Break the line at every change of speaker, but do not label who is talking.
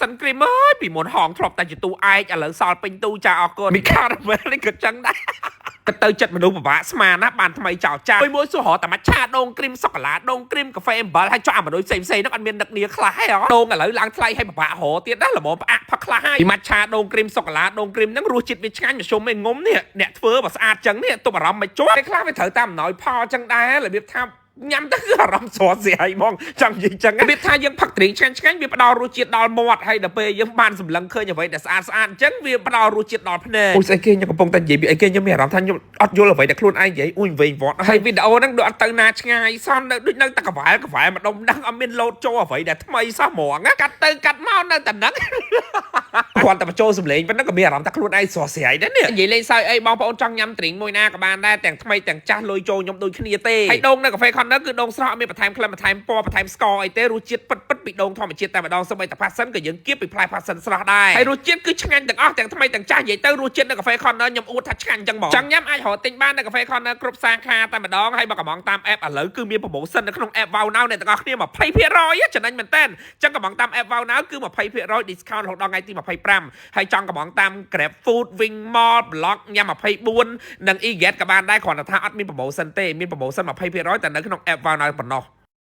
សិនគ្រីមអើយពីមុនហងធ្លាប់តែជាទូឯកឥឡូវសល់ពេញទូចាអរគុណមីខារ៉ាមែលនេះក៏ចឹងដែរទៅចិត្តមនុស្សពិបាកស្មានណាបានថ្មីចោលចាមួយសួររកតែមកឆាដូងគ្រីមសូកូឡាដូងគ្រីមកាហ្វេអំបិលហើយចោលមនុស្សផ្សេងហ្នឹងអត់មានដឹកគ្នាខ្លះហ៎ដូងឥឡូវឡើងថ្លៃឲ្យពិបាករកទៀតណាល្មមផ្អាក់ផឹកខ្លះហើយពីមកឆាដូងគ្រីមសូកូឡាដូងគ្រីមហ្នឹងរសជាតិវាឆ្ងាញ់មធ្យមឯងងុំនេះអ្នកធ្វើបើស្អាតចឹងនេះទុបអារម្មណ៍មិនជាប់តែខ្លះវាត្រូវតាមអំណោយផលចឹងដែររបៀបថាញ៉ាំទៅគឺអារម្មណ៍ស្រស់ស្រាយហ្មងចង់និយាយចឹងរបៀបថាយើងផឹកត្រីឆ្ងាញ់វាផ្ដល់រសជាតិដល់មាត់ហើយដល់ពេលយើងបានសម្លឹងឃើញអ្វីដែលស្អាតអញ្ចឹងវាផ្ដល់រសជាតិដល់ភ្នែកអូស្អីគេខ្ញុំកំពុងតែនិយាយពីអីគេខ្ញុំមានអារម្មណ៍ថាខ្ញុំអត់យល់អ្វីដែលខ្លួនឯងនិយាយអ៊ុយវិញវត្តហើយវីដេអូហ្នឹងដូចអត់ទៅណាឆ្ងាយសោះនៅដូចនៅតែកវ៉ែម្ដុំដឹងអត់មានលោតចូលអ្វីដែលថ្មីសោះហ្មងកាត់ទៅកាត់មកនៅតែហ្នឹងគាត់តែបញ្ចូលសម្លេងប៉ុណ្ណឹងក៏មានអារម្មណ៍ថាខ្លួនឯងស្រស់ស្រាយដែរនេះនិយាយលេងសើចអីបងប្អូនចង់ញ៉ាំត្រីមួយណាក៏បានដែរទាំងថ្មីទាំងចាស់លុយចូលខ្ញុំដូចគ្នាទេហើយដូងនៅកាហ្វេ Corner គឺដូងស្រស់អត់មានបន្ថែមក្លិនបន្ថែមពណ៌បន្ថែមស្ករអីទេរសជាតិពិតពីដូងធម្មជាតិតែម្ដងសូម្បីតែផាសិនក៏យើងគៀបពីផ្លែផាសិនស្រស់ដែរហើយរសជាតិគឺឆ្ងាញ់ទាំងអស់ទាំងថ្មីទាំងចាស់និយាយទៅរសជាតិនៅកាហ្វេ Corner ខ្ញុំអួតថាឆ្ងាញ់ចឹងហ្មងចង់ញ៉ាំអាចរកទិញបាននៅកាហ្វេ Corner គ្រប់សាខាតែម្ដងហើយបើកំងតាម app ឥឡូវគឺមានប្រូម៉ូសិននៅក្នុង app Wow Now អ្នកទាំងអស់គ្នា 20% ចំណេញមែនតើចឹងកំងតាម app Wow Now គឺ 20% discount រហូតដល់ថ្ងៃទី25ហើយចង់កំងតាម Grab Food Wing Mall Block ញ៉ាំ24និង eGet ក៏បានដែរគ្រាន់តែថាអត់មានប្រូម៉ូសិនទេមានប្រូម៉ូសិន20%តែនៅក្នុង app Wow Now ប៉ុណ្ណោះ